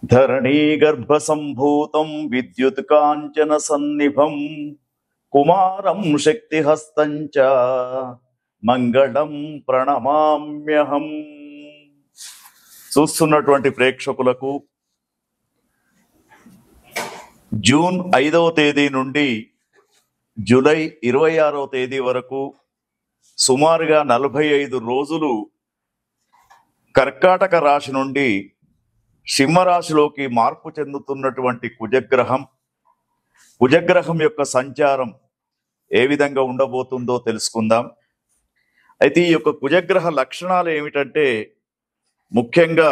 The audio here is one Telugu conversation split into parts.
ధరణీగర్భ సంభూతం విద్యుత్ కాంచన సన్నిభం కుమారం శక్తిహస్తం చ మంగళం ప్రణమామ్యహం. చూస్తున్నటువంటి ప్రేక్షకులకు జూన్ 5వ తేదీ నుండి జూలై 26వ తేదీ వరకు సుమారుగా 45 రోజులు కర్కాటక రాశి నుండి సింహరాశిలోకి మార్పు చెందుతున్నటువంటి కుజగ్రహం యొక్క సంచారం ఏ విధంగా ఉండబోతుందో తెలుసుకుందాం. అయితే ఈ యొక్క కుజగ్రహ లక్షణాలు ఏమిటంటే, ముఖ్యంగా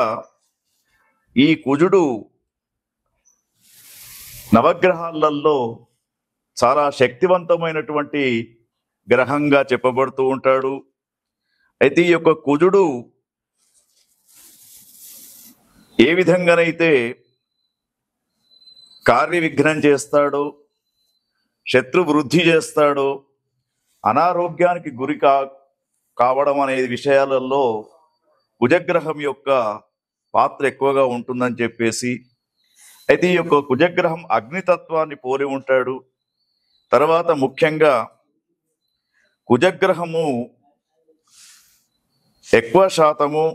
ఈ కుజుడు నవగ్రహాలలో చాలా శక్తివంతమైనటువంటి గ్రహంగా చెప్పబడుతూ ఉంటాడు. అయితే ఈ యొక్క కుజుడు ఏ విధంగానైతే కార్య విఘ్నం చేస్తాడో, శత్రు వృద్ధి చేస్తాడో, అనారోగ్యానికి గురి కావడం అనే విషయాలలో కుజగ్రహం యొక్క పాత్ర ఎక్కువగా ఉంటుందని చెప్పేసి, అయితే ఈ యొక్క కుజగ్రహం అగ్నితత్వాన్ని పోలి ఉంటాడు. తర్వాత ముఖ్యంగా కుజగ్రహము ఎక్కువ శాతము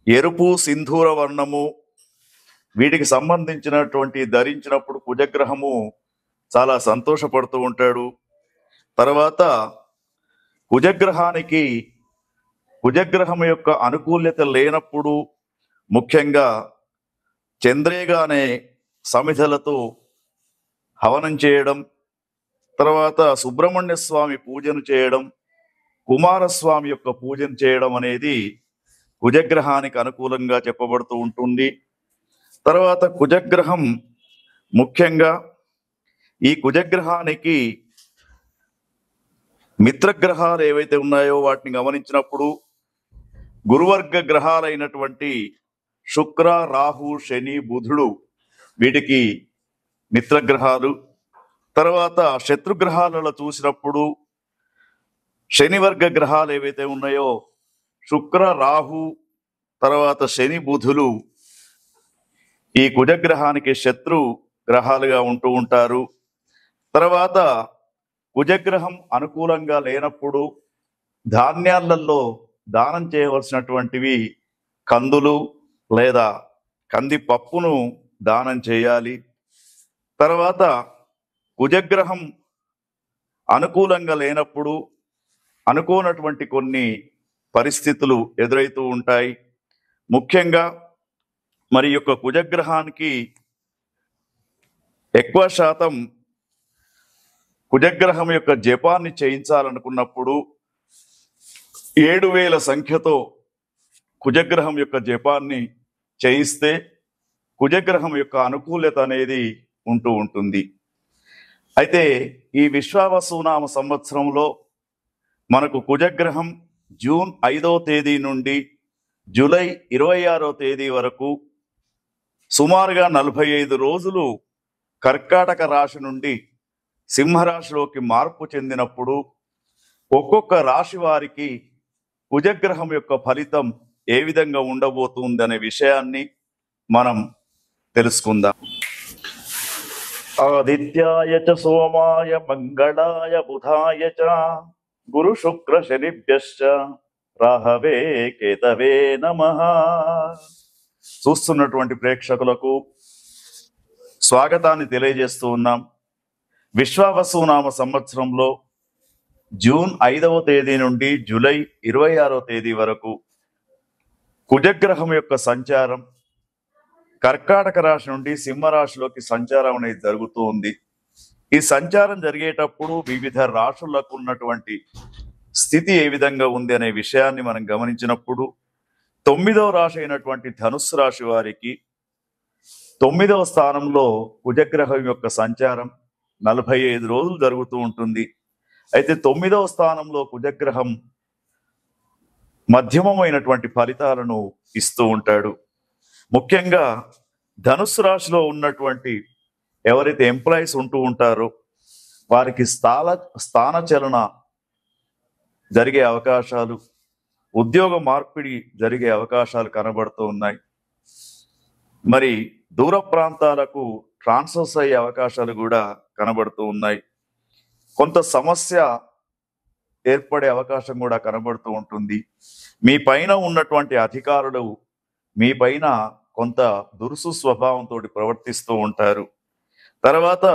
ఎరుపు, సింధూర వర్ణము వీటికి సంబంధించినటువంటి ధరించినప్పుడు కుజగ్రహము చాలా సంతోషపడుతూ ఉంటాడు. తర్వాత కుజగ్రహం యొక్క అనుకూల్యత లేనప్పుడు ముఖ్యంగా చంద్రేగ అనే సమిధలతో హవనం చేయడం, తర్వాత సుబ్రహ్మణ్య స్వామి పూజను చేయడం, కుమారస్వామి యొక్క పూజను చేయడం అనేది కుజగ్రహానికి అనుకూలంగా చెప్పబడుతూ ఉంటుంది. తర్వాత కుజగ్రహం ముఖ్యంగా ఈ కుజగ్రహానికి మిత్రగ్రహాలు ఏవైతే ఉన్నాయో వాటిని గమనించినప్పుడు గురువర్గ గ్రహాలైనటువంటి శుక్ర, రాహు, శని, బుధుడు వీటికి మిత్రగ్రహాలు. తర్వాత శత్రుగ్రహాలలో చూసినప్పుడు శనివర్గ గ్రహాలు ఏవైతే ఉన్నాయో శుక్ర, రాహు, తర్వాత శని, బుధులు ఈ కుజగ్రహానికి శత్రు గ్రహాలుగా ఉంటూ ఉంటారు. తర్వాత కుజగ్రహం అనుకూలంగా లేనప్పుడు ధాన్యాలలో దానం చేయవలసినటువంటివి కందులు లేదా కందిపప్పును దానం చేయాలి. తర్వాత కుజగ్రహం అనుకూలంగా లేనప్పుడు అనుకోనటువంటి కొన్ని పరిస్థితులు ఎదురవుతూ ఉంటాయి. ముఖ్యంగా మరి యొక్క కుజగ్రహానికి ఎక్కువ శాతం కుజగ్రహం యొక్క జపాన్ని చేయించాలనుకున్నప్పుడు 7000 సంఖ్యతో కుజగ్రహం యొక్క జపాన్ని చేయిస్తే కుజగ్రహం యొక్క అనుకూలత అనేది ఉంటూ ఉంటుంది. అయితే ఈ విశ్వావసునామ సంవత్సరంలో మనకు కుజగ్రహం జూన్ 5వ తేదీ నుండి జూలై 26వ తేదీ వరకు సుమారుగా 45 రోజులు కర్కాటక రాశి నుండి సింహరాశిలోకి మార్పు చెందినప్పుడు ఒక్కొక్క రాశి వారికి కుజగ్రహం యొక్క ఫలితం ఏ విధంగా ఉండబోతుంది అనే విషయాన్ని మనం తెలుసుకుందాం. ఆదిత్యాయ చ సోమాయ మంగళాయ బుధాయ చ గురు శుక్ర శనిభ్యశ్చ రాహవే కేతవే నమః. చూస్తున్నటువంటి ప్రేక్షకులకు స్వాగతాన్ని తెలియజేస్తూ ఉన్నాం. విశ్వావసునామ సంవత్సరంలో జూన్ 5వ తేదీ నుండి జూలై 26వ తేదీ వరకు కుజగ్రహం యొక్క సంచారం కర్కాటక రాశి నుండి సింహరాశిలోకి సంచారం అనేది జరుగుతూ ఉంది. ఈ సంచారం జరిగేటప్పుడు వివిధ రాశులకు ఉన్నటువంటి స్థితి ఏ విధంగా ఉంది అనే విషయాన్ని మనం గమనించినప్పుడు 9వ రాశి అయినటువంటి ధనుస్సు రాశి వారికి 9వ స్థానంలో కుజగ్రహం యొక్క సంచారం 45 రోజులు జరుగుతూ ఉంటుంది. అయితే 9వ స్థానంలో కుజగ్రహం మధ్యమమైనటువంటి ఫలితాలను ఇస్తూ ఉంటాడు. ముఖ్యంగా ధనుస్సు రాశిలో ఉన్నటువంటి ఎవరైతే ఎంప్లాయీస్ ఉంటూ ఉంటారో వారికి స్థానచలన జరిగే అవకాశాలు, ఉద్యోగ మార్పిడి జరిగే అవకాశాలు కనబడుతూ ఉన్నాయి. మరి దూర ప్రాంతాలకు ట్రాన్స్ఫర్స్ అయ్యే అవకాశాలు కూడా కనబడుతూ ఉన్నాయి. కొంత సమస్య ఏర్పడే అవకాశం కూడా కనబడుతూ ఉంటుంది. మీ పైన ఉన్నటువంటి అధికారులు మీ పైన కొంత దురుసు స్వభావంతో ప్రవర్తిస్తూ ఉంటారు. తర్వాత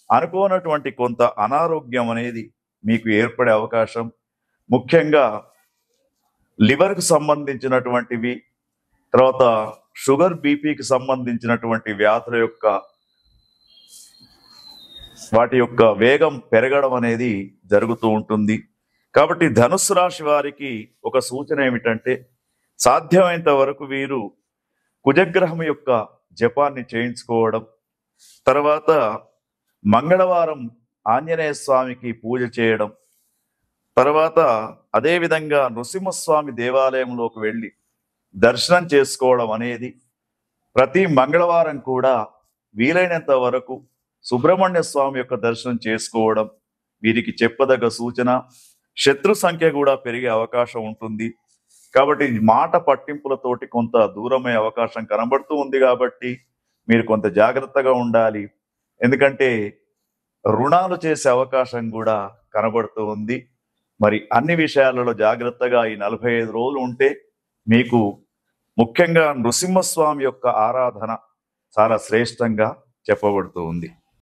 అనుకోనటువంటి కొంత అనారోగ్యం అనేది మీకు ఏర్పడే అవకాశం, ముఖ్యంగా లివర్కు సంబంధించినటువంటివి, తర్వాత షుగర్ బీపీకి సంబంధించినటువంటి వ్యాధుల యొక్క వాటి యొక్క వేగం పెరగడం అనేది జరుగుతూ ఉంటుంది. కాబట్టి ధనుస్సు రాశి వారికి ఒక సూచన ఏమిటంటే, సాధ్యమైనంత వరకు వీరు కుజగ్రహం యొక్క జపాన్ని చేయించుకోవడం, తర్వాత మంగళవారం ఆంజనేయ స్వామికి పూజ చేయడం, తర్వాత అదేవిధంగా నృసింహస్వామి దేవాలయంలోకి వెళ్ళి దర్శనం చేసుకోవడం అనేది, ప్రతి మంగళవారం కూడా వీలైనంత వరకు సుబ్రహ్మణ్య స్వామి యొక్క దర్శనం చేసుకోవడం వీరికి చెప్పదగ్గ సూచన. శత్రు సంఖ్య కూడా పెరిగే అవకాశం ఉంటుంది. కాబట్టి మాట పట్టింపులతోటి కొంత దూరమయ్యే అవకాశం కనబడుతూ ఉంది. కాబట్టి మీరు కొంత జాగ్రత్తగా ఉండాలి. ఎందుకంటే రుణాలు చేసే అవకాశం కూడా కనబడుతూ ఉంది. మరి అన్ని విషయాలలో జాగ్రత్తగా ఈ 45 రోజులు ఉంటే మీకు ముఖ్యంగా నృసింహస్వామి యొక్క ఆరాధన చాలా శ్రేష్టంగా చెప్పబడుతూ ఉంది.